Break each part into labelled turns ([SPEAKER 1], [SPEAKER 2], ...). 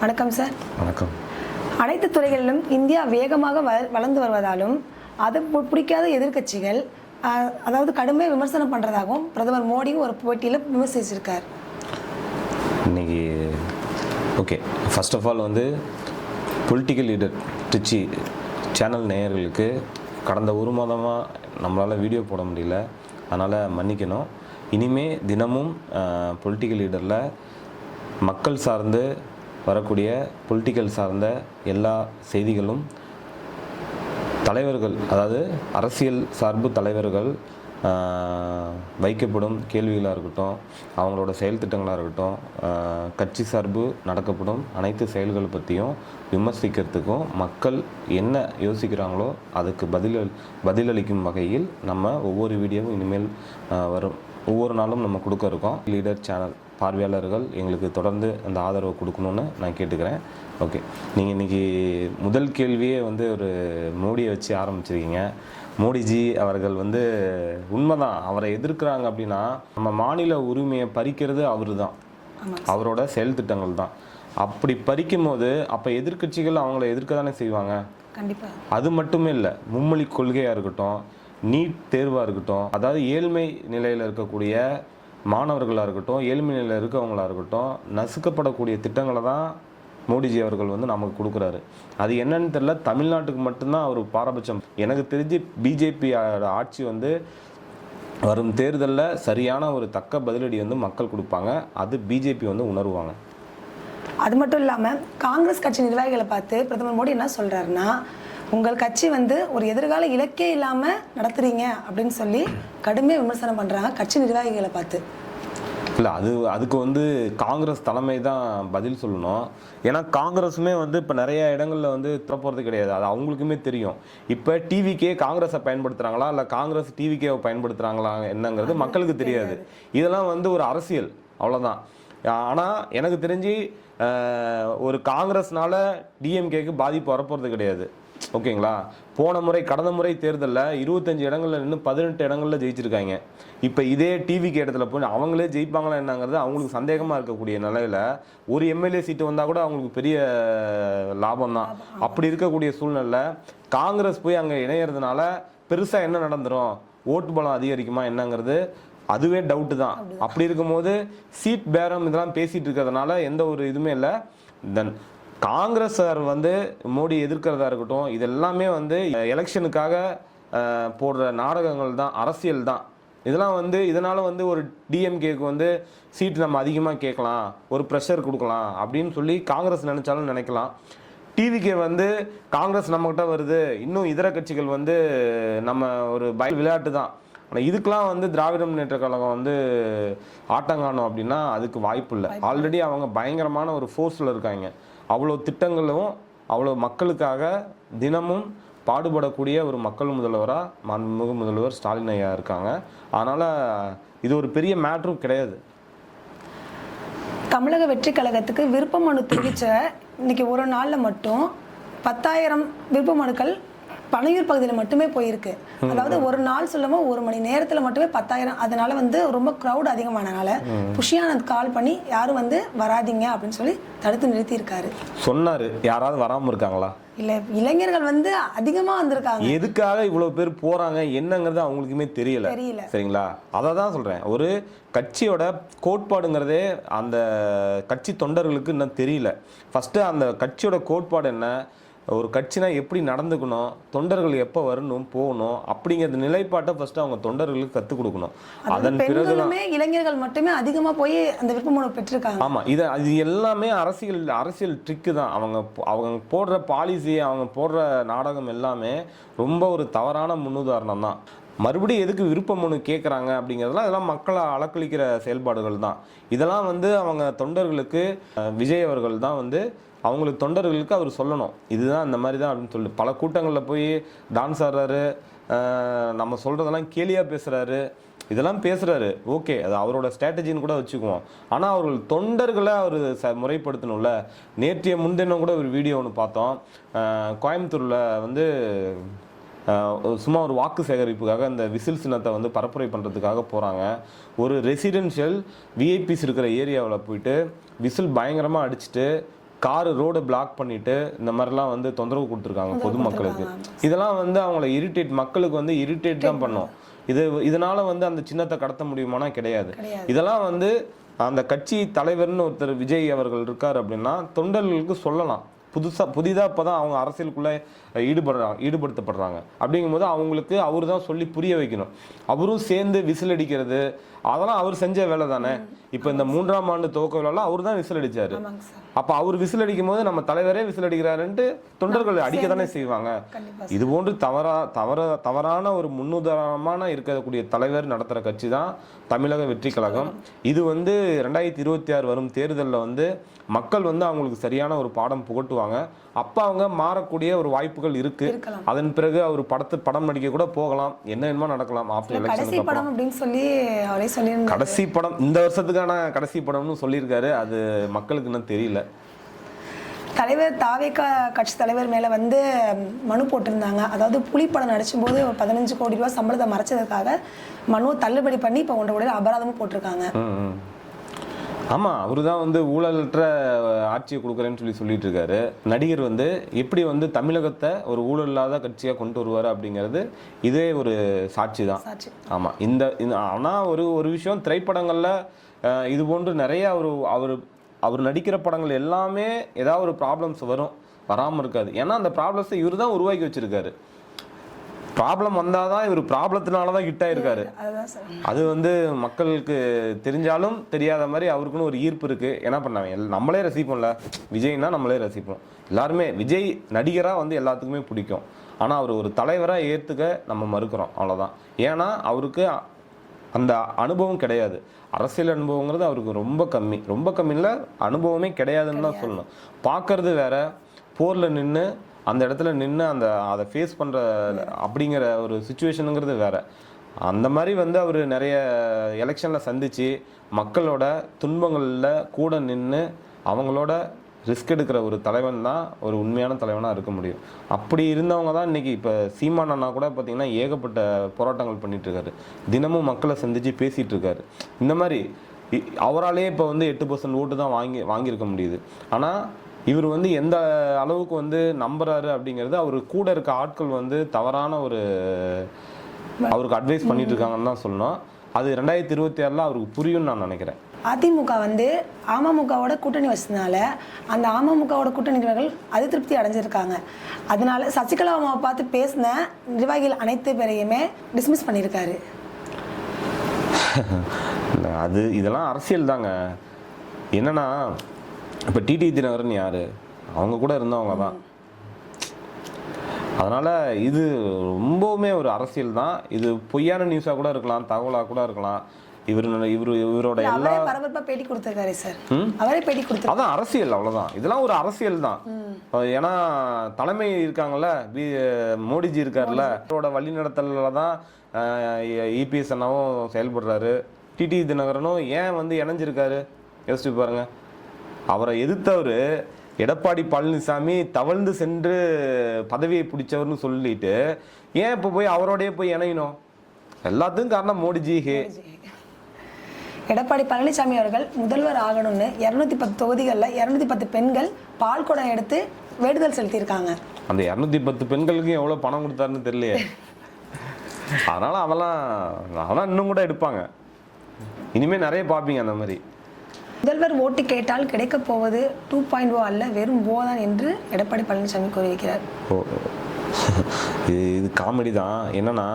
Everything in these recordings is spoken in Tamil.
[SPEAKER 1] வணக்கம் சார்.
[SPEAKER 2] வணக்கம்.
[SPEAKER 1] அனைத்து துறைகளிலும் இந்தியா வேகமாக வளர்ந்து வருவதாலும் அது பிடிக்காத எதிர்க்கட்சிகள் அதாவது கடுமையாக விமர்சனம் பண்ணுறதாகவும் பிரதமர் மோடி ஒரு போட்டியில் விமர்சிச்சிருக்கார்.
[SPEAKER 2] இன்னைக்கு okay, first of all political leader Trichy channel நேயர்களுக்கு கடந்த ஒரு மாதமாக நம்மளால் வீடியோ போட முடியல, அதனால் மன்னிக்கணும். இனிமே தினமும் பொலிட்டிக்கல் லீடரில் மக்கள் சார்ந்து வரக்கூடிய பொலிட்டிக்கல் சார்ந்த எல்லா செய்திகளும் தலைவர்கள், அதாவது அரசியல் சார்பு தலைவர்கள் வைக்கப்படும் கேள்விகளாக இருக்கட்டும், அவங்களோட செயல் திட்டங்களாக இருக்கட்டும், கட்சி சார்பு நடக்கப்படும் அனைத்து செயல்களை பற்றியும் விமர்சிக்கிறதுக்கும் மக்கள் என்ன யோசிக்கிறாங்களோ அதுக்கு பதிலளிக்கும் வகையில் நம்ம ஒவ்வொரு வீடியோவும் இனிமேல் வரும் ஒவ்வொரு நாளும் நம்ம கொடுக்க இருக்கோம். லீடர் சேனல் பார்வையாளர்கள் எங்களுக்கு தொடர்ந்து அந்த ஆதரவை கொடுக்கணுன்னு நான் கேட்டுக்கிறேன். ஓகே, நீங்கள் இன்றைக்கி முதல் கேள்வியே ஒரு மோடியை வச்சு ஆரம்பிச்சிருக்கீங்க. மோடிஜி அவர்கள் உண்மைதான், அவரை எதிர்க்கிறாங்க அப்படின்னா நம்ம மாநில உரிமையை பறிக்கிறது அவரு தான், அவரோட செயல் திட்டங்கள் தான். அப்படி பறிக்கும் போது அப்போ எதிர்கட்சிகள் அவங்கள எதிர்க்க தானே செய்வாங்க.
[SPEAKER 1] கண்டிப்பாக.
[SPEAKER 2] அது மட்டுமே இல்லை, மும்மொழி கொள்கையாக இருக்கட்டும், நீட் தேர்வாக இருக்கட்டும், அதாவது ஏழ்மை நிலையில் இருக்கக்கூடிய மாணவர்களாக இருக்கட்டும், ஏழ்மை நிலையில் இருக்கவங்களாக இருக்கட்டும், நசுக்கப்படக்கூடிய திட்டங்களை தான் மோடிஜி அவர்கள் நமக்கு கொடுக்குறாரு. அது என்னன்னு தெரியல, தமிழ்நாட்டுக்கு மட்டும்தான் அவர் பாரபட்சம். எனக்கு தெரிஞ்சு பிஜேபி ஆட்சி வரும் தேர்தலில் சரியான ஒரு தக்க பதிலடி மக்கள் கொடுப்பாங்க. அது பிஜேபி உணர்வாங்க.
[SPEAKER 1] அது மட்டும் இல்லாமல் காங்கிரஸ் கட்சி நிர்வாகிகளை பார்த்து பிரதமர் மோடி என்ன சொல்கிறாருன்னா, உங்கள் கட்சி ஒரு எதிர்கால இலக்கே இல்லாமல் நடத்துறீங்க அப்படின்னு சொல்லி கடுமையாக விமர்சனம் பண்ணுறாங்க கட்சி நிர்வாகிகளை பார்த்து.
[SPEAKER 2] இல்லை, அதுக்கு காங்கிரஸ் தலைமை தான் பதில் சொல்லணும். ஏன்னா காங்கிரஸுமே இப்போ நிறைய இடங்களில் திறப்போகிறது கிடையாது, அது அவங்களுக்குமே தெரியும். இப்போ டிவிக்கே காங்கிரஸை பயன்படுத்துகிறாங்களா இல்லை காங்கிரஸ் டிவிக்கேவை பயன்படுத்துகிறாங்களா என்னங்கிறது மக்களுக்கு தெரியாது. இதெல்லாம் ஒரு அரசியல், அவ்வளோதான். ஆனால் எனக்கு தெரிஞ்சு ஒரு காங்கிரஸ்னால டிஎம்கேக்கு பாதிப்பு வரப்போகிறது கிடையாது. ஓகேங்களா? கடந்த முறை தேர்தலில் 25 இடங்களில் நின்று 18 இடங்களில் ஜெயிச்சிருக்காங்க. இப்போ இதே டிவிக்கு இடத்துல போய் அவங்களே ஜெயிப்பாங்களா என்னங்கிறது அவங்களுக்கு சந்தேகமாக இருக்கக்கூடிய நிலையில் ஒரு எம்எல்ஏ சீட்டு வந்தால் கூட அவங்களுக்கு பெரிய லாபம் தான். அப்படி இருக்கக்கூடிய சூழ்நிலை காங்கிரஸ் போய் அங்கே இணையிறதுனால பெருசாக என்ன நடந்துடும், ஓட்டு பலம் அதிகரிக்குமா என்னங்கிறது அதுவே டவுட்டு தான். அப்படி இருக்கும்போது சீட் பேரம் இதெல்லாம் பேசிகிட்டு இருக்கிறதுனால எந்த ஒரு இதுவுமே இல்லை. தென் காங்கிரஸ் மோடி எதிர்க்கிறதா இருக்கட்டும், இது எல்லாமே எலெக்ஷனுக்காக போடுற நாடகங்கள் தான், அரசியல் தான். இதெல்லாம் இதனால் ஒரு டிஎம்கேக்கு சீட் நம்ம அதிகமாக கேட்கலாம், ஒரு ப்ரெஷர் கொடுக்கலாம் அப்படின்னு சொல்லி காங்கிரஸ் நினச்சாலும் நினைக்கலாம். டிவிக்கே காங்கிரஸ் நம்மகிட்ட வருது, இன்னும் இதர கட்சிகள் நம்ம ஒரு விளையாட்டு தான். ஆனால் இதுக்கெலாம் திராவிட முன்னேற்ற கழகம் ஆட்டங்காணும் அப்படின்னா அதுக்கு வாய்ப்பு இல்லை. ஆல்ரெடி அவங்க பயங்கரமான ஒரு ஃபோர்ஸில் இருக்காங்க. அவ்வளோ திட்டங்களும் அவ்வளோ மக்களுக்காக தினமும் பாடுபடக்கூடிய ஒரு மக்கள் முதல்வராக மாண்புமிகு முதல்வர் ஸ்டாலின் ஐயா இருக்காங்க. அதனால் இது ஒரு பெரிய மேட்டரும் கிடையாது.
[SPEAKER 1] தமிழக வெற்றி கழகத்துக்கு விருப்ப மனு தெரிவித்த இன்னைக்கு ஒரு நாளில் மட்டும் 10,000 விருப்ப மனுக்கள் பனையூர் பகுதியில் மட்டுமே போயிருக்கு. அதாவது ஒரு நாள் சொல்லுமோ ஒரு மணி நேரத்தில் மட்டுமே 10,000. அதனால ரொம்ப க்ரௌட் அதிகமானனால புஷியானந்த் கால் பண்ணி யாரும் வராதிங்க அப்படின்னு சொல்லி தடுத்து நிறுத்தியிருக்காரு.
[SPEAKER 2] சொன்னாரு, யாராவது வராமல் இருக்காங்களா?
[SPEAKER 1] இல்லை, இளைஞர்கள் அதிகமாக வந்திருக்காங்க.
[SPEAKER 2] எதுக்காக இவ்வளோ பேர் போகிறாங்க என்னங்கிறது அவங்களுக்குமே தெரியல. சரிங்களா? அதை தான் சொல்கிறேன். ஒரு கட்சியோட கோட்பாடுங்கிறதே அந்த கட்சி தொண்டர்களுக்கு இன்னும் தெரியல. ஃபஸ்ட்டு அந்த கட்சியோட கோட்பாடு என்ன, ஒரு கட்சினா எப்படி நடந்துக்கணும், தொண்டர்கள் எப்போ வரணும் போகணும் அப்படிங்கிறது நிலைப்பாட்டை ஃபர்ஸ்ட் அவங்க தொண்டர்களுக்கு கற்றுக் கொடுக்கணும். அதன் பிறகு
[SPEAKER 1] இளைஞர்கள் மட்டுமே அதிகமாக போய் அந்த விருப்ப மனு பெற்றிருக்காங்க.
[SPEAKER 2] ஆமாம், அது எல்லாமே அரசியல் ட்ரிக்கு தான். அவங்க போடுற பாலிசி, அவங்க போடுற நாடகம் எல்லாமே ரொம்ப ஒரு தவறான முன்னுதாரணம் தான். மறுபடியும் எதுக்கு விருப்ப மனு கேட்குறாங்க அப்படிங்கிறதுலாம் இதெல்லாம் மக்களை அலக்களிக்கிற செயல்பாடுகள் தான். இதெல்லாம் அவங்க தொண்டர்களுக்கு விஜய் அவர்கள் தான் அவங்களுக்கு தொண்டர்களுக்கு அவர் சொல்லணும், இதுதான் இந்த மாதிரி தான் அப்படின்னு சொல்லி. பல கூட்டங்களில் போய் டான்ஸ் ஆடுறாரு, நம்ம சொல்கிறதெல்லாம் கேலியாக பேசுகிறாரு, இதெல்லாம் பேசுகிறாரு. ஓகே, அது அவரோட ஸ்ட்ராட்டஜின்னு கூட வச்சுக்குவோம். ஆனால் அவர்கள் தொண்டர்களை அவர் முறைப்படுத்தணும்ல. நேற்றைய முன்தினம் கூட ஒரு வீடியோ ஒன்று பார்த்தோம். கோயம்புத்தூரில் சும்மா ஒரு வாக்கு சேகரிப்புக்காக இந்த விசில் சின்னத்தை பரப்புரை பண்ணுறதுக்காக போகிறாங்க. ஒரு ரெசிடென்ஷியல் விஐபிஸ் இருக்கிற ஏரியாவில் போயிட்டு விசில் பயங்கரமாக அடிச்சுட்டு காரு ரோடு பிளாக் பண்ணிட்டு இந்த மாதிரிலாம் வந்து தொந்தரவு கொடுத்துருக்காங்க பொதுமக்களுக்கு. இதெல்லாம் வந்து அவங்கள மக்களுக்கு வந்து இரிட்டேட் தான் பண்ணும். இதனால வந்து அந்த சின்னத்தை கடத்த முடியுமானா கிடையாது. இதெல்லாம் வந்து அந்த கட்சி தலைவர்னு ஒருத்தர் விஜய் அவர்கள் இருக்கார் அப்படின்னா தொண்டர்களுக்கு சொல்லலாம். புதிதாக இப்போ தான் அவங்க அரசியலுக்குள்ளே ஈடுபடுத்தப்படுறாங்க. அப்படிங்கும்போது அவங்களுக்கு அவர் தான் சொல்லி புரிய வைக்கணும். அவரும் சேர்ந்து விசில் அடிக்கிறது அதெல்லாம் அவர் செஞ்ச வேலை தானே. இப்போ இந்த 3ஆம் ஆண்டு துவக்க விழாலாம் அவர் தான் விசில் அடிச்சாரு. அப்போ அவர் விசில் அடிக்கும் போது நம்ம தலைவரே விசில் அடிக்கிறாருன்ட்டு தொண்டர்கள் அடிக்க தானே செய்வாங்க. இது போன்று தவறான ஒரு முன்னுதாரணமான இருக்கக்கூடிய தலைவர் நடத்துகிற கட்சி தான் தமிழக வெற்றி கழகம். இது வந்து 2026 வரும் தேர்தலில் வந்து மக்கள் வந்து அவங்களுக்கு சரியான ஒரு பாடம் புகட்டுவாங்க. அப்போ அவங்க மாறக்கூடிய ஒரு வாய்ப்புகள் இருக்கு. அதன் பிறகு அவர் படம் நடிக்க கூட போகலாம். என்ன என்னமோ நடக்கலாம்.
[SPEAKER 1] கடைசி படம் அப்படின்னு சொல்லி அவரே சொல்லியிருந்தாரு.
[SPEAKER 2] கடைசி படம் இந்த வருஷத்துக்கான கடைசி படம்னு சொல்லியிருக்காரு. அது மக்களுக்கு இன்னும் தெரியல.
[SPEAKER 1] தலைவர் தாவேகா கட்சி தலைவர் மேலே வந்து மனு போட்டிருந்தாங்க. அதாவது புலி படம் நடிச்சும்போது 15 கோடி ரூபாய் சம்பளத்தை மறைச்சதுக்காக மனுவை தள்ளுபடி பண்ணி இப்போ 1.5 கோடி அபராதமும் போட்டிருக்காங்க.
[SPEAKER 2] ஆமாம், அவரு தான் வந்து ஊழலற்ற ஆட்சியை கொடுக்குறேன்னு சொல்லிட்டு இருக்காரு. நடிகர் வந்து எப்படி வந்து தமிழகத்தை ஒரு ஊழல் இல்லாத கட்சியாக கொண்டு வருவார் அப்படிங்கிறது இதே ஒரு சாட்சி தான். ஆமாம், இந்த ஆனால் ஒரு விஷயம் திரைப்படங்களில் இது போன்று நிறைய அவர் நடிக்கிற படங்கள் எல்லாமே ஏதாவது ஒரு ப்ராப்ளம்ஸ் வராமல் இருக்காது. ஏன்னா அந்த ப்ராப்ளம்ஸை இவர் தான் உருவாக்கி வச்சிருக்காரு. ப்ராப்ளம் வந்தால் தான் இவர் ப்ராப்ளத்தினால தான் ஹிட் ஆயிருக்காரு. அது வந்து மக்களுக்கு தெரிஞ்சாலும் தெரியாத மாதிரி அவருக்குன்னு ஒரு ஈர்ப்பு இருக்குது. என்ன பண்ணாங்க, நம்மளே ரசிப்போம்ல, விஜய்னா நம்மளே ரசிப்போம் எல்லாருமே. விஜய் நடிகராக வந்து எல்லாத்துக்குமே பிடிக்கும். ஆனால் அவர் ஒரு தலைவராக ஏற்றுக்க நம்ம மறுக்கிறோம், அவ்வளோதான். ஏன்னா அவருக்கு அந்த அனுபவம் கிடையாது. அரசியல் அனுபவங்கிறது அவருக்கு ரொம்ப கம்மியில் அனுபவமே கிடையாதுன்னு தான் சொல்லணும். பார்க்கறது வேற, போரில் நின்று அந்த இடத்துல நின்று அதை ஃபேஸ் பண்ணுற அப்படிங்கிற ஒரு சுச்சுவேஷனுங்கிறது வேறு. அந்த மாதிரி வந்து அவர் நிறைய எலெக்ஷனில் சந்தித்து மக்களோட துன்பங்களில் கூட நின்று அவங்களோட ரிஸ்க் எடுக்கிற ஒரு தலைவன் தான் ஒரு உண்மையான தலைவனாக இருக்க முடியும். அப்படி இருந்தவங்க தான் இன்றைக்கி இப்போ சீமான் அண்ணா கூட பார்த்திங்கன்னா ஏகப்பட்ட போராட்டங்கள் பண்ணிகிட்ருக்காரு. தினமும் மக்களை சந்தித்து பேசிகிட்டு இருக்காரு. இந்த மாதிரி அவராலே இப்போ வந்து 8% ஓட்டு தான் வாங்கியிருக்க முடியுது. ஆனால் இவர் வந்து எந்த அளவுக்கு வந்து நம்புறாரு அப்படிங்கிறது அவர் கூட இருக்க ஆட்கள் வந்து தவறான ஒரு அவருக்கு அட்வைஸ் பண்ணிட்டு இருக்காங்கன்னு தான் சொல்லணும். அது 2026 அவருக்கு புரியும்னு நான் நினைக்கிறேன்.
[SPEAKER 1] அதிமுக வந்து அமமுகவோட கூட்டணி வச்சதுனால அந்த அமமுகவோட கூட்டணிகள் அதிருப்தி அடைஞ்சிருக்காங்க. அதனால சசிகலா அம்மாவை பார்த்து பேசின நிர்வாகிகள் அனைத்து பேரையுமே டிஸ்மிஸ் பண்ணியிருக்காரு.
[SPEAKER 2] இதெல்லாம் அரசியல் தாங்க. என்னன்னா இப்போ டிடி தினகரன் யார், அவங்க கூட இருந்தவங்க தான். அதனால் இது ரொம்பவுமே ஒரு அரசியல் தான். இது பொய்யான நியூஸாக கூட இருக்கலாம், தகவலாக கூட இருக்கலாம். இவரோட எல்லா
[SPEAKER 1] பேட்டி கொடுத்துருக்காரு சார், அவரே பேட்டி கொடுத்து
[SPEAKER 2] அதான் அரசியல், அவ்வளோதான். இதெல்லாம் ஒரு அரசியல் தான். ஏன்னா தலைமை இருக்காங்கல்ல, மோடிஜி இருக்கார்ல, அவரோட வழிநடத்தல தான் இபிஎஸ் அண்ணாவும் செயல்படுறாரு. டிடி தினகரனும் ஏன் வந்து இணைஞ்சிருக்காரு யோசிச்சு பாருங்க. அவரை எதிர்த்தவர் எடப்பாடி பழனிசாமி தவழ்ந்து சென்று பதவியை பிடிச்சவர்னு சொல்லிட்டு ஏன் இப்போ போய் அவரோடய போய் இணையணும்? எல்லாத்துக்கும் காரணம் மோடிஜி.
[SPEAKER 1] எடப்பாடி பழனிசாமி அவர்கள் முதல்வர் ஆகணும்னு 210 தொகுதிகளில் 210 பெண்கள் பால் குடம் எடுத்து வேண்டுதல் செலுத்தியிருக்காங்க.
[SPEAKER 2] அந்த 210 பெண்களுக்கும் எவ்வளோ பணம் கொடுத்தாருன்னு தெரியலையே. அதனால அதெல்லாம் இன்னும் கூட எடுப்பாங்க. இனிமேல் நிறைய பார்ப்பீங்க அந்த மாதிரி.
[SPEAKER 1] முதல்வர் ஓட்டு கேட்டால் கிடைக்க போவது 2.0 அல்ல, வெறும் போதான் என்று எடப்பாடி பழனிசாமி கூறியிருக்கிறார்.
[SPEAKER 2] இது காமெடி தான். என்னன்னா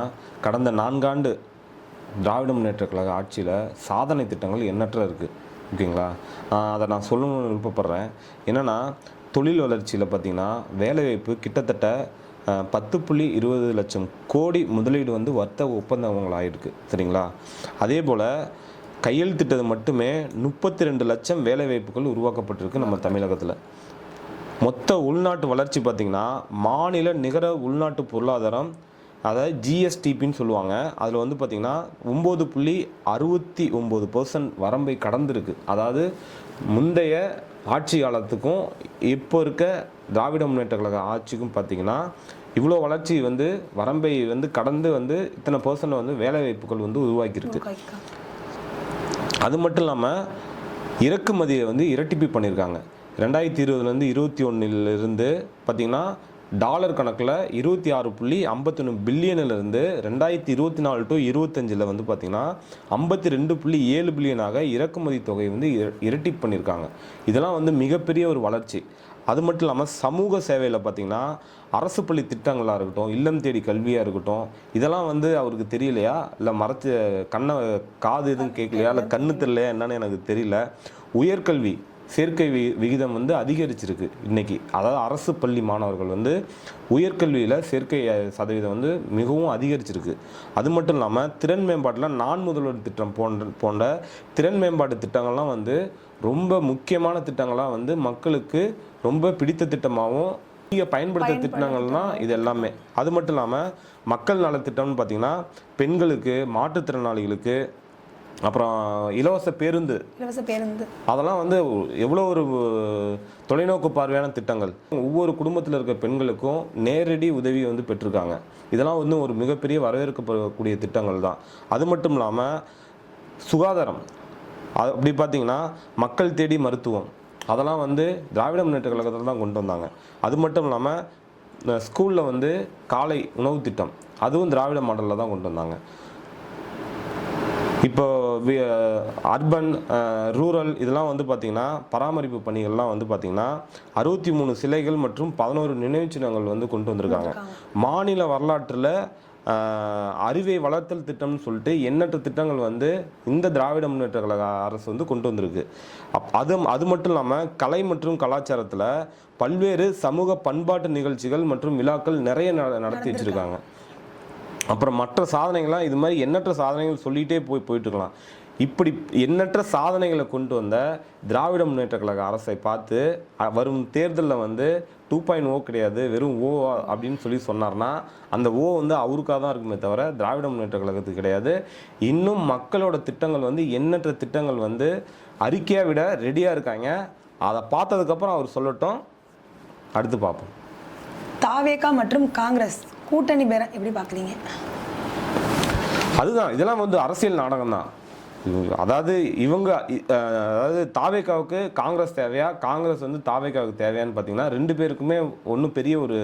[SPEAKER 2] கடந்த 4 ஆண்டு திராவிட முன்னேற்ற கழக ஆட்சியில் சாதனை திட்டங்கள் எண்ணற்ற இருக்குது. ஓகேங்களா, அதை நான் சொல்லணும்னு விருப்பப்படுறேன். என்னென்னா தொழில் வளர்ச்சியில் பார்த்திங்கன்னா வேலைவாய்ப்பு கிட்டத்தட்ட 10.20 லட்சம் கோடி முதலீடு வந்து வர்த்தக ஒப்பந்தங்கள் ஆகிருக்கு. சரிங்களா, அதே போல் கையெழுத்திட்டது மட்டுமே 32 லட்சம் வேலைவாய்ப்புகள் உருவாக்கப்பட்டிருக்கு நம்ம தமிழகத்தில். மொத்த உள்நாட்டு வளர்ச்சி பார்த்திங்கன்னா மாநில நிகர உள்நாட்டு பொருளாதாரம், அதாவது ஜிஎஸ்டிபின்னு சொல்லுவாங்க, அதில் வந்து பார்த்திங்கன்னா 9.69% வரம்பை கடந்திருக்கு. அதாவது முந்தைய ஆட்சி காலத்துக்கும் இப்போ இருக்க திராவிட முன்னேற்ற கழக ஆட்சிக்கும் பார்த்திங்கன்னா இவ்வளோ வளர்ச்சி வந்து வரம்பை வந்து கடந்து வந்து இத்தனை % வந்து வேலைவாய்ப்புகள் வந்து உருவாக்கியிருக்கு. அது மட்டும் இல்லாமல் இறக்குமதியை வந்து இரட்டிப்பு பண்ணியிருக்காங்க. 2020 21 பார்த்தீங்கன்னா டாலர் கணக்கில் 26.51 பில்லியனிலிருந்து 2024 to 25 வந்து பார்த்தீங்கன்னா 52.7 பில்லியனாக இறக்குமதி தொகை வந்து இரட்டிப்பு பண்ணியிருக்காங்க. இதெல்லாம் வந்து மிகப்பெரிய ஒரு வளர்ச்சி. அது மட்டும் இல்லாமல் சமூக சேவையில் பார்த்தீங்கன்னா அரசு பள்ளி திட்டங்களாக இருக்கட்டும், இல்லம் தேடி கல்வியாக இருக்கட்டும், இதெல்லாம் வந்து அவருக்கு தெரியலையா, இல்லை மறைச்ச கண்ணை காது எதுவும் கேட்கலையா, இல்லை கண்ணு தெரியலையா என்னன்னு எனக்கு தெரியல. உயர்கல்வி சேர்க்கை விகிதம் வந்து அதிகரிச்சிருக்கு இன்னைக்கு. அதாவது அரசு பள்ளி மாணவர்கள் வந்து உயர்கல்வியில் சேர்க்கை சதவீதம் வந்து மிகவும் அதிகரிச்சிருக்கு. அது மட்டும் இல்லாமல் திறன் மேம்பாட்டில் நான் முதல்வர் திட்டம் போன்ற திறன் மேம்பாட்டு திட்டங்கள்லாம் வந்து ரொம்ப முக்கியமான திட்டங்களாக வந்து மக்களுக்கு ரொம்ப பிடித்த திட்டமாகவும் பயன்படுத்த திட்டங்கள்லாம் இது எல்லாமே. அது மட்டும் இல்லாமல் மக்கள் நலத்திட்டம்னு பார்த்தீங்கன்னா பெண்களுக்கு, மாற்றுத்திறனாளிகளுக்கு, அப்புறம் இலவச பேருந்து அதெல்லாம் வந்து எவ்வளோ ஒரு தொலைநோக்கு பார்வையான திட்டங்கள். ஒவ்வொரு குடும்பத்தில் இருக்க பெண்களுக்கும் நேரடி உதவி வந்து பெற்றிருக்காங்க. இதெல்லாம் வந்து ஒரு மிகப்பெரிய வரவேற்கப்படக்கூடிய திட்டங்கள் தான். அது மட்டும் இல்லாமல் சுகாதாரம் அப்படி பார்த்தீங்கன்னா மக்கள் தேடி மருத்துவம் அதெல்லாம் வந்து திராவிட முன்னேற்ற கழகத்தில் தான் கொண்டு வந்தாங்க. அது மட்டும் இல்லாமல் ஸ்கூலில் வந்து காலை உணவு திட்டம் அதுவும் திராவிட மாடலில் தான் கொண்டு வந்தாங்க. இப்போ அர்பன், ரூரல் இதெல்லாம் வந்து பார்த்திங்கன்னா பராமரிப்பு பணிகள்லாம் வந்து பார்த்திங்கன்னா 63 சிலைகள் மற்றும் 11 நினைவு சின்னங்கள் வந்து கொண்டு வந்திருக்காங்க. மாநில வரலாற்றில் அறிவை வளர்த்தல் திட்டம்னு சொல்லிட்டு எண்ணற்ற திட்டங்கள் வந்து இந்த திராவிட முன்னேற்ற கழக அரசு வந்து கொண்டு வந்திருக்கு. அது மட்டும் இல்லாமல் கலை மற்றும் கலாச்சாரத்தில் பல்வேறு சமூக பண்பாட்டு நிகழ்ச்சிகள் மற்றும் விழாக்கள் நிறைய நடத்தி வச்சுருக்காங்க. அப்புறம் மற்ற சாதனைகள்லாம் இது மாதிரி எண்ணற்ற சாதனைகள் சொல்லிகிட்டே போயிட்டு இருக்கலாம். இப்படி எண்ணற்ற சாதனைகளை கொண்டு வந்த திராவிட முன்னேற்ற கழக அரசை பார்த்து வரும் தேர்தலில் வந்து 2.0 கிடையாது, வெறும் ஓ அப்படின்னு சொன்னார்னா அந்த ஓ வந்து அவருக்காக தான் இருக்குமே தவிர திராவிட முன்னேற்ற கழகத்துக்கு கிடையாது. இன்னும் மக்களோட திட்டங்கள் வந்து எண்ணற்ற திட்டங்கள் வந்து அறிக்கையாக விட ரெடியாக இருக்காங்க. அதை பார்த்ததுக்கப்புறம் அவர் சொல்லட்டும், அடுத்து பார்ப்போம்.
[SPEAKER 1] தாவேகா மற்றும் காங்கிரஸ் கூட்டணி பேர எப்படி பார்க்குறீங்க?
[SPEAKER 2] அதுதான், இதெல்லாம் வந்து அரசியல் நாடகம் தான். அதாவது அதாவது தாவேகாவுக்கு காங்கிரஸ் தேவையா, காங்கிரஸ் வந்து தாவேகாவுக்கு தேவையான்னு பார்த்தீங்கன்னா ரெண்டு பேருக்குமே ஒன்றும் பெரிய ஒரு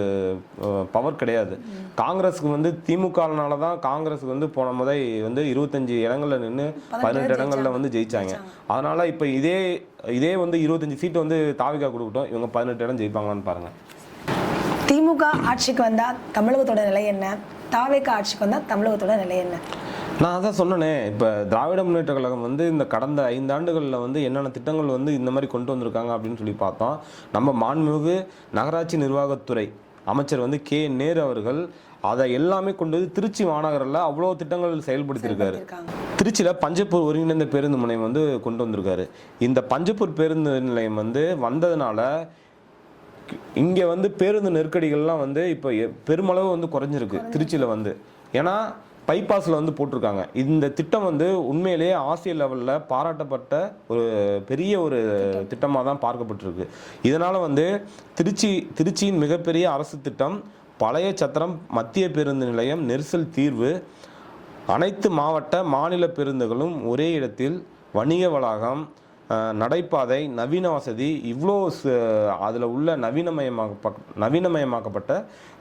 [SPEAKER 2] பவர் கிடையாது. காங்கிரஸுக்கு வந்து திமுகனால தான் காங்கிரஸுக்கு வந்து போன முறை வந்து 25 இடங்களில் நின்று 18 இடங்களில் வந்து ஜெயிச்சாங்க. அதனால இப்போ இதே வந்து 25 சீட்டு வந்து தாவேகா கொடுக்கட்டும், இவங்க 18 இடம் ஜெயிப்பாங்களான்னு பாருங்க.
[SPEAKER 1] திமுக ஆட்சிக்கு வந்தால் தமிழகத்தோட நிலை என்ன, தாவேகா ஆட்சிக்கு வந்தால் தமிழகத்தோட நிலை என்ன?
[SPEAKER 2] நான் அதான் சொன்னேனே, இப்போ திராவிட முன்னேற்ற கழகம் வந்து இந்த கடந்த 5 ஆண்டுகளில் வந்து என்னென்ன திட்டங்கள் வந்து இந்த மாதிரி கொண்டு வந்திருக்காங்க அப்படின்னு சொல்லி பார்த்தோம். நம்ம மாண்புமிகு நகராட்சி நிர்வாகத்துறை அமைச்சர் வந்து கே நேரு அவர்கள் அதை எல்லாமே கொண்டு வந்து திருச்சி மாநகரில் அவ்வளோ திட்டங்கள் செயல்படுத்தியிருக்காரு. திருச்சியில் பஞ்சப்பூர் ஒருங்கிணைந்த பேருந்து முனையம் வந்து கொண்டு வந்திருக்காரு. இந்த பஞ்சப்பூர் பேருந்து நிலையம் வந்து வந்ததுனால இங்கே வந்து பேருந்து நெருக்கடிகள்லாம் வந்து இப்போ பெருமளவு வந்து குறைஞ்சிருக்கு திருச்சியில் வந்து. ஏன்னா பைபாஸில் வந்து போட்டிருக்காங்க. இந்த திட்டம் வந்து உண்மையிலேயே ஆசிய லெவலில் பாராட்டப்பட்ட ஒரு பெரிய ஒரு திட்டமாக தான் பார்க்கப்பட்டிருக்கு. இதனால் வந்து திருச்சியின் மிகப்பெரிய அரசு திட்டம் பழைய சத்திரம் மத்திய பேருந்து நிலையம் நெரிசல் தீர்வு, அனைத்து மாவட்ட மாநில பேருந்துகளும் ஒரே இடத்தில், வணிக வளாகம், நடைபாதை, நவீன வசதி, இவ்வளோ அதில் உள்ள நவீனமயமாக்கப்பட்ட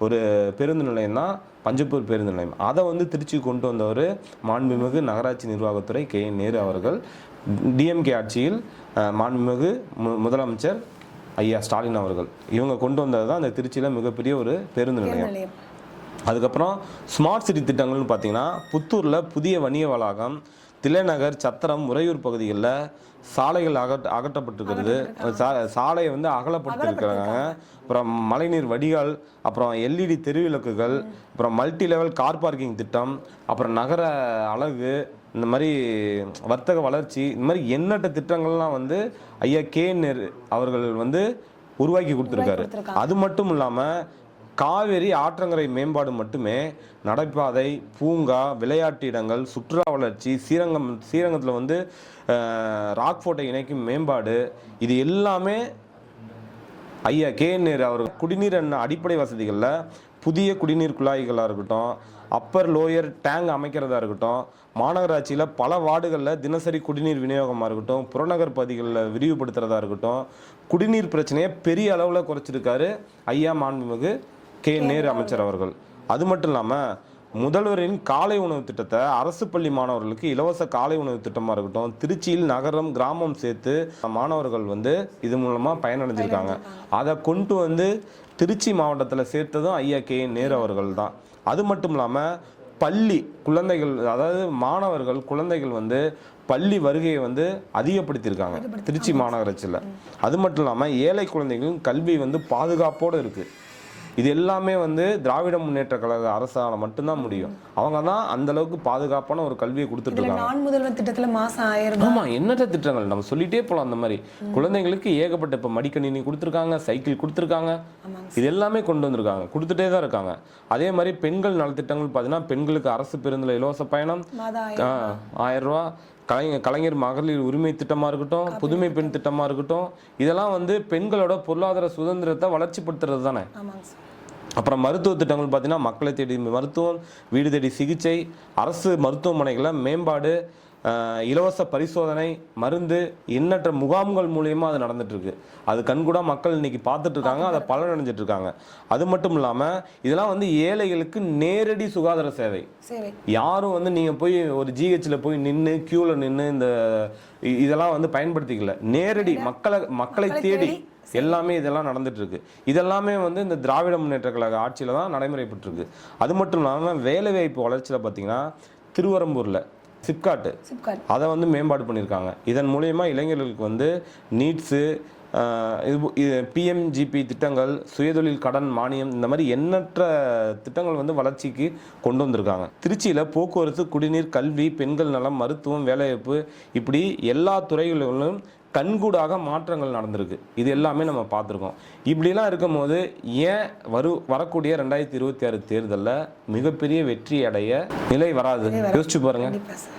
[SPEAKER 2] ஒரு பேருந்து நிலையம் தான் பஞ்சப்பூர் பேருந்து நிலையம். அதை வந்து திருச்சி கொண்டு வந்தவர் மாண்புமிகு நகராட்சி நிர்வாகத்துறை கே நேரு அவர்கள். டிஎம்கே ஆட்சியில் மாண்புமிகு முதலமைச்சர் ஐயா ஸ்டாலின் அவர்கள் இவங்க கொண்டு வந்தது தான் இந்த திருச்சியில் மிகப்பெரிய ஒரு பேருந்து நிலையம். அதுக்கப்புறம் ஸ்மார்ட் சிட்டி திட்டங்கள்னு பார்த்தீங்கன்னா புத்தூரில் புதிய வணிக வளாகம், தில்லைநகர், சத்திரம், உறையூர் பகுதிகளில் சாலைகள் அகற்றப்பட்டிருக்கிறது, சாலையை வந்து அகலப்படுத்திருக்கிறாங்க. அப்புறம் மழைநீர் வடிகால், அப்புறம் எல்இடி தெருவிளக்குகள், அப்புறம் மல்டி லெவல் கார் பார்க்கிங் திட்டம், அப்புறம் நகர அழகு, இந்த மாதிரி வர்த்தக வளர்ச்சி, இந்த மாதிரி எண்ணற்ற திட்டங்கள்லாம் வந்து ஐயா கே நேரு அவர்கள் வந்து உருவாக்கி கொடுத்துருக்காரு. அது மட்டும் இல்லாமல் காவேரி ஆற்றங்கரை மேம்பாடு மட்டுமே, நடைபாதை, பூங்கா, விளையாட்டு இடங்கள், சுற்றுலா வளர்ச்சி, ஸ்ரீரங்கத்தில் வந்து ராக்ஃபோர்ட்டை இணைக்கும் மேம்பாடு, இது எல்லாமே ஐயா கே.என். நேரு அவர் குடிநீர் அடிப்படை வசதிகளில் புதிய குடிநீர் குழாய்களாக இருக்கட்டும், அப்பர் லோயர் டேங்க் அமைக்கிறதா இருக்கட்டும், மாநகராட்சியில் பல வார்டுகளில் தினசரி குடிநீர் விநியோகமாக இருக்கட்டும், புறநகர் பகுதிகளில் விரிவுபடுத்துறதா இருக்கட்டும், குடிநீர் பிரச்சனையை பெரிய அளவில் குறைச்சிருக்காரு ஐயா மாண்புமிகு கே.என். நேரு அமைச்சர் அவர்கள். அது மட்டும் இல்லாமல் முதல்வரின் காலை உணவு திட்டத்தை அரசு பள்ளி மாணவர்களுக்கு இலவச காலை உணவு திட்டமாக இருக்கட்டும், திருச்சியில் நகரம் கிராமம் சேர்த்து மாணவர்கள் வந்து இது மூலமாக பயனடைஞ்சிருக்காங்க. அதை கொண்டு வந்து திருச்சி மாவட்டத்தில் சேர்த்ததும் ஐயா கே.என். நேரு அவர்கள் தான். அது மட்டும் இல்லாமல் பள்ளி குழந்தைகள், அதாவது மாணவர்கள் குழந்தைகள் வந்து பள்ளி வருகையை வந்து அதிகப்படுத்தியிருக்காங்க திருச்சி மாநகராட்சியில். அது மட்டும் இல்லாமல் ஏழை குழந்தைகளின் கல்வி வந்து பாதுகாப்போடு இருக்குது. இது எல்லாமே வந்து திராவிட முன்னேற்ற கழக அரசால மட்டும்தான் முடியும். அவங்க தான் அந்த அளவுக்கு பாதுகாப்பான ஒரு கல்வியை கொடுத்துட்டு இருக்காங்க.
[SPEAKER 1] நான் முதல்வர் திட்டத்தில் மாதம் 1000.
[SPEAKER 2] ஆமா, எண்ணற்ற திட்டங்கள் நம்ம சொல்லிட்டே போகலாம். அந்த மாதிரி குழந்தைங்களுக்கு ஏகப்பட்ட இப்போ மடிக்கணினி கொடுத்துருக்காங்க, சைக்கிள் கொடுத்துருக்காங்க, இது எல்லாமே கொண்டு வந்திருக்காங்க, கொடுத்துட்டே தான் இருக்காங்க. அதே மாதிரி பெண்கள் நலத்திட்டங்கள் பார்த்தீங்கன்னா பெண்களுக்கு அரசு பேருந்தில் இலவச பயணம் 1000 ரூபா, கலைஞர் மகளிர் உரிமை திட்டமாக இருக்கட்டும், புதுமை பெண் திட்டமாக இருக்கட்டும், இதெல்லாம் வந்து பெண்களோட பொருளாதார சுதந்திரத்தை வளர்ச்சிப்படுத்துறது தானே. அப்புறம் மருத்துவ திட்டங்கள் பார்த்தீங்கன்னா மக்களை தேடி மருத்துவம், வீடு தேடி சிகிச்சை, அரசு மருத்துவமனைகளில் மேம்பாடு, இலவச பரிசோதனை, மருந்து, எண்ணற்ற முகாம்கள் மூலியமாக அது நடந்துட்டு இருக்கு. அது கண்கூடா மக்கள் இன்னைக்கு பார்த்துட்டு இருக்காங்க, அதை பலனடைஞ்சிட்டு இருக்காங்க. அது மட்டும் இல்லாமல் இதெல்லாம் வந்து ஏழைகளுக்கு நேரடி சுகாதார சேவை. யாரும் வந்து நீங்கள் போய் ஒரு ஜிஹெச்சில் போய் நின்று க்யூவில் நின்று இதெல்லாம் வந்து பயன்படுத்திக்கல. நேரடி மக்களை தேடி எல்லாமே இதெல்லாம் நடந்துட்டு இருக்கு. இதெல்லாமே வந்து இந்த திராவிட முன்னேற்ற கழக ஆட்சியில் தான் நடைமுறைப்பட்டிருக்கு. அது மட்டும் இல்லாமல் வேலைவாய்ப்பு வளர்ச்சியில் பார்த்தீங்கன்னா திருவரம்பூரில் சிப்காட் அதை வந்து மேம்பாடு பண்ணியிருக்காங்க. இதன் மூலயமா இளைஞர்களுக்கு வந்து நீட்ஸு, பிஎம்ஜிபி திட்டங்கள், சுயதொழில் கடன் மானியம், இந்த மாதிரி எண்ணற்ற திட்டங்கள் வந்து வளர்ச்சிக்கு கொண்டு வந்திருக்காங்க. திருச்சியில் போக்குவரத்து, குடிநீர், கல்வி, பெண்கள் நலம், மருத்துவம், வேலைவாய்ப்பு, இப்படி எல்லா துறைகளிலும் கண்கூடாக மாற்றங்கள் நடந்திருக்கு. இது எல்லாமே நம்ம பார்த்துருக்கோம். இப்படிலாம் இருக்கும் போது ஏன் வரக்கூடிய 2026 தேர்தலில் மிகப்பெரிய வெற்றி அடைய நிலை வராது? யோசிச்சு பாருங்க.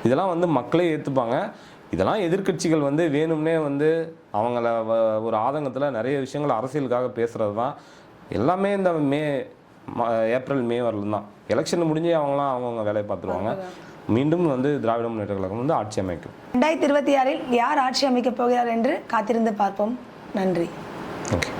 [SPEAKER 2] இதெல்லாம் வந்து மக்களே ஏற்றுப்பாங்க. இதெல்லாம் எதிர்க்கட்சிகள் வந்து வேணும்னே வந்து அவங்கள ஒரு ஆதங்கத்தில் நிறைய விஷயங்கள் அரசியலுக்காக பேசுகிறது தான். எல்லாமே இந்த ஏப்ரல் மே வரலாம் தான். எலெக்ஷன் முடிஞ்சு அவங்களாம் அவங்கவுங்க வேலையை பார்த்துருவாங்க. மீண்டும் வந்து திராவிட முன்னேற்ற கழகம் வந்து ஆட்சி அமைக்கும்.
[SPEAKER 1] 2026 யார் ஆட்சி அமைக்கப் போகிறார் என்று காத்திருந்து பார்ப்போம். நன்றி.
[SPEAKER 2] ஓகே.